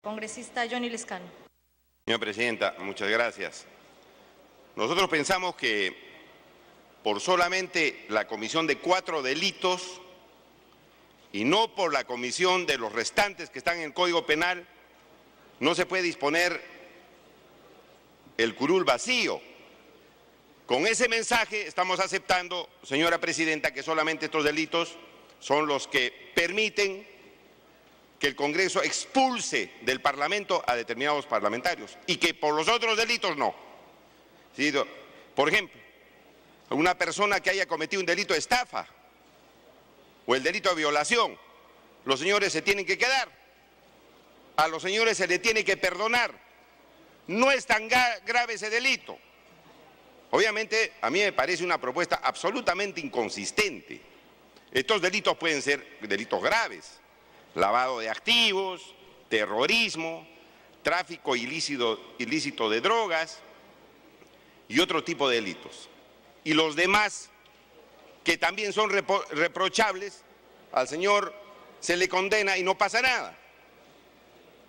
Congresista Johnny Lescano. Señora Presidenta, muchas gracias. Nosotros pensamos que por solamente la comisión de 4 delitos y no por la comisión de los restantes que están en el Código Penal, no se puede disponer el curul vacío. Con ese mensaje estamos aceptando, señora Presidenta, que solamente estos delitos son los que permiten que el Congreso expulse del Parlamento a determinados parlamentarios y que por los otros delitos no. ¿Sí? Por ejemplo, una persona que haya cometido un delito de estafa o el delito de violación, los señores se tienen que quedar, a los señores se les tiene que perdonar. No es tan grave ese delito. Obviamente, a mí me parece una propuesta absolutamente inconsistente. Estos delitos pueden ser delitos graves: lavado de activos, terrorismo, tráfico ilícito de drogas y otro tipo de delitos. Y los demás, que también son reprochables, al señor se le condena y no pasa nada.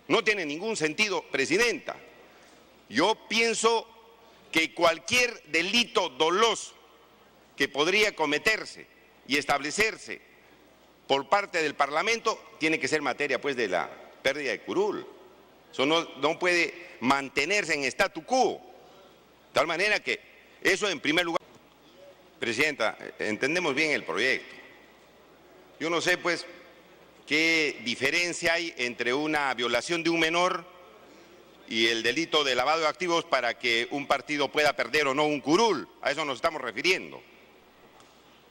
No tiene ningún sentido, Presidenta. Yo pienso que cualquier delito doloso que podría cometerse y establecerse por parte del Parlamento tiene que ser materia, pues, de la pérdida de curul. Eso no puede mantenerse en statu quo. De tal manera que eso, en primer lugar. Presidenta, entendemos bien el proyecto. Yo no sé, pues, qué diferencia hay entre una violación de un menor y el delito de lavado de activos para que un partido pueda perder o no un curul. A eso nos estamos refiriendo.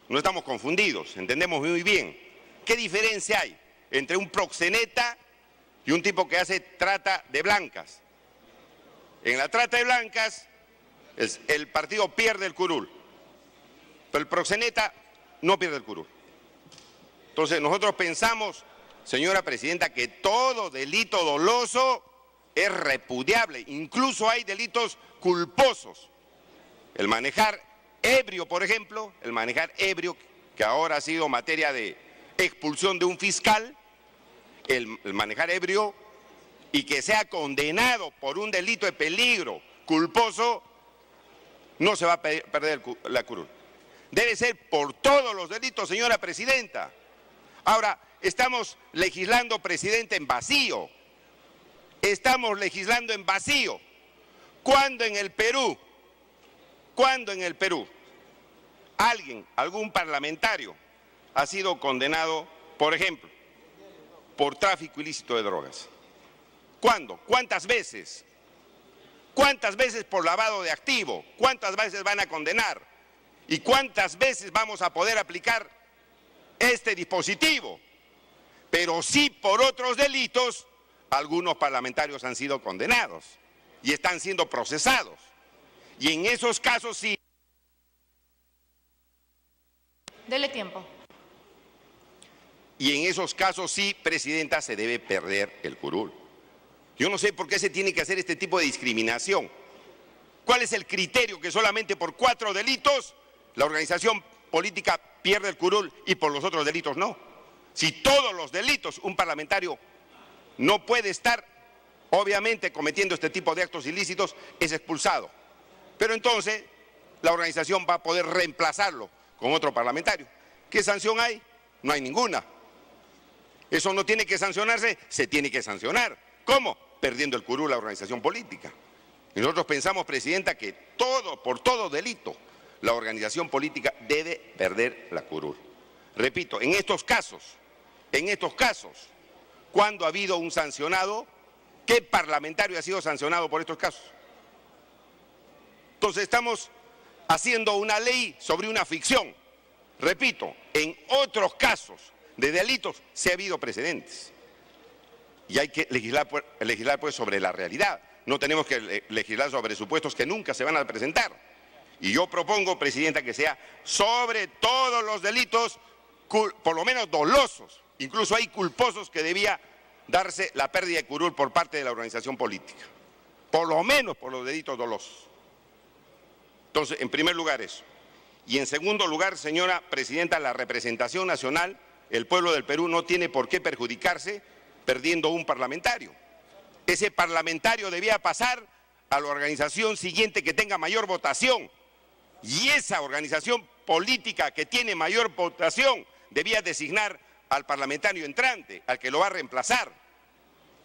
No estamos confundidos, entendemos muy bien. ¿Qué diferencia hay entre un proxeneta y un tipo que hace trata de blancas? En la trata de blancas, el partido pierde el curul, pero el proxeneta no pierde el curul. Entonces, nosotros pensamos, señora Presidenta, que todo delito doloso es repudiable. Incluso hay delitos culposos. El manejar ebrio, por ejemplo, el manejar ebrio, que ahora ha sido materia de expulsión de un fiscal, el manejar ebrio y que sea condenado por un delito de peligro culposo, no se va a perder la curul. Debe ser por todos los delitos, señora Presidenta. Ahora, estamos legislando, Presidenta, en vacío. Estamos legislando en vacío. ¿Cuándo en el Perú algún parlamentario ha sido condenado, por ejemplo, por tráfico ilícito de drogas? ¿Cuándo? ¿Cuántas veces? ¿Cuántas veces por lavado de activo? ¿Cuántas veces van a condenar? ¿Y cuántas veces vamos a poder aplicar este dispositivo? Pero sí, por otros delitos, algunos parlamentarios han sido condenados y están siendo procesados. Y en esos casos sí. Dele tiempo. Y en esos casos sí, Presidenta, se debe perder el curul. Yo no sé por qué se tiene que hacer este tipo de discriminación. ¿Cuál es el criterio que solamente por 4 delitos la organización política pierde el curul y por los otros delitos no? Si todos los delitos un parlamentario no puede estar, obviamente, cometiendo este tipo de actos ilícitos, es expulsado. Pero entonces la organización va a poder reemplazarlo con otro parlamentario. ¿Qué sanción hay? No hay ninguna. Eso no tiene que sancionarse, se tiene que sancionar. ¿Cómo? Perdiendo el curul la organización política. Y nosotros pensamos, Presidenta, que por todo delito, la organización política debe perder la curul. Repito, en estos casos, ¿cuándo ha habido un sancionado? ¿Qué parlamentario ha sido sancionado por estos casos? Entonces estamos haciendo una ley sobre una ficción. Repito, en otros casos de delitos sí ha habido precedentes. Y hay que legislar pues sobre la realidad. No tenemos que legislar sobre supuestos que nunca se van a presentar. Y yo propongo, Presidenta, que sea sobre todos los delitos, por lo menos dolosos. Incluso hay culposos que debía darse la pérdida de curul por parte de la organización política. Por lo menos por los delitos dolosos. Entonces, en primer lugar eso. Y en segundo lugar, señora Presidenta, la representación nacional, el pueblo del Perú no tiene por qué perjudicarse perdiendo un parlamentario. ese parlamentario debía pasar a la organización siguiente que tenga mayor votación. Y esa organización política que tiene mayor votación debía designar al parlamentario entrante, al que lo va a reemplazar.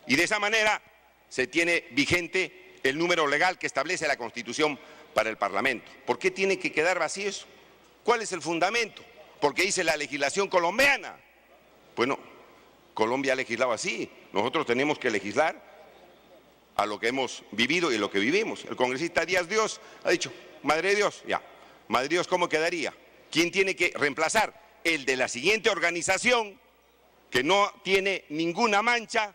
Y de esa manera se tiene vigente el número legal que establece la Constitución para el Parlamento. ¿Por qué tiene que quedar vacío eso? ¿Cuál es el fundamento? Porque dice la legislación colombiana. Bueno, Colombia ha legislado así. Nosotros tenemos que legislar a lo que hemos vivido y lo que vivimos. El congresista Díaz Dios ha dicho, Madre de Dios, ya. Madre de Dios, ¿cómo quedaría? ¿Quién tiene que reemplazar? El de la siguiente organización, que no tiene ninguna mancha,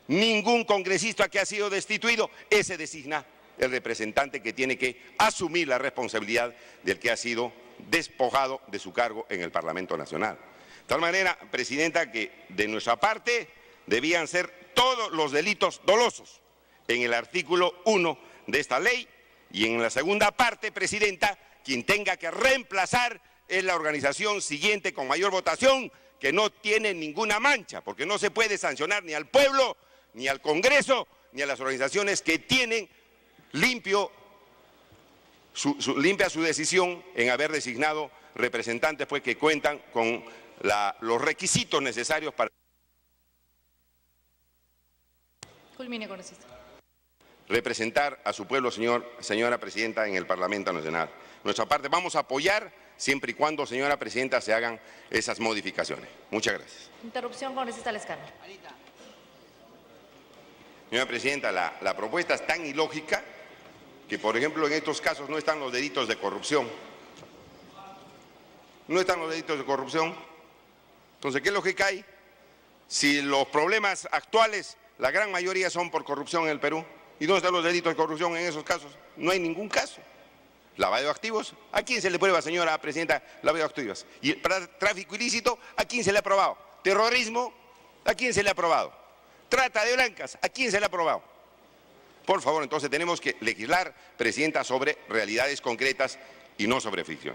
ningún congresista que ha sido destituido, ese designa el representante que tiene que asumir la responsabilidad del que ha sido despojado de su cargo en el Parlamento Nacional. De tal manera, Presidenta, que de nuestra parte debían ser todos los delitos dolosos en el artículo 1 de esta ley, y en la segunda parte, Presidenta, quien tenga que reemplazar es la organización siguiente con mayor votación, que no tiene ninguna mancha, porque no se puede sancionar ni al pueblo, ni al Congreso, ni a las organizaciones que tienen limpia su decisión en haber designado representantes pues, que cuentan con los requisitos necesarios para... Culmine, congresista. Representar a su pueblo, señora Presidenta, en el Parlamento Nacional. Nuestra parte vamos a apoyar siempre y cuando, señora Presidenta, se hagan esas modificaciones. Muchas gracias. Interrupción, congresista Lescano. Señora Presidenta, la propuesta es tan ilógica que, por ejemplo, en estos casos no están los delitos de corrupción. No están los delitos de corrupción. Entonces, ¿qué lógica hay? Si los problemas actuales, la gran mayoría son por corrupción en el Perú, ¿y dónde están los delitos de corrupción en esos casos? No hay ningún caso. Lavado de activos, ¿a quién se le prueba, señora Presidenta, lavado de activos? Y para tráfico ilícito, ¿a quién se le ha aprobado? Terrorismo, ¿a quién se le ha aprobado? Trata de blancas, ¿a quién se le ha aprobado? Por favor, entonces tenemos que legislar, Presidenta, sobre realidades concretas y no sobre ficción.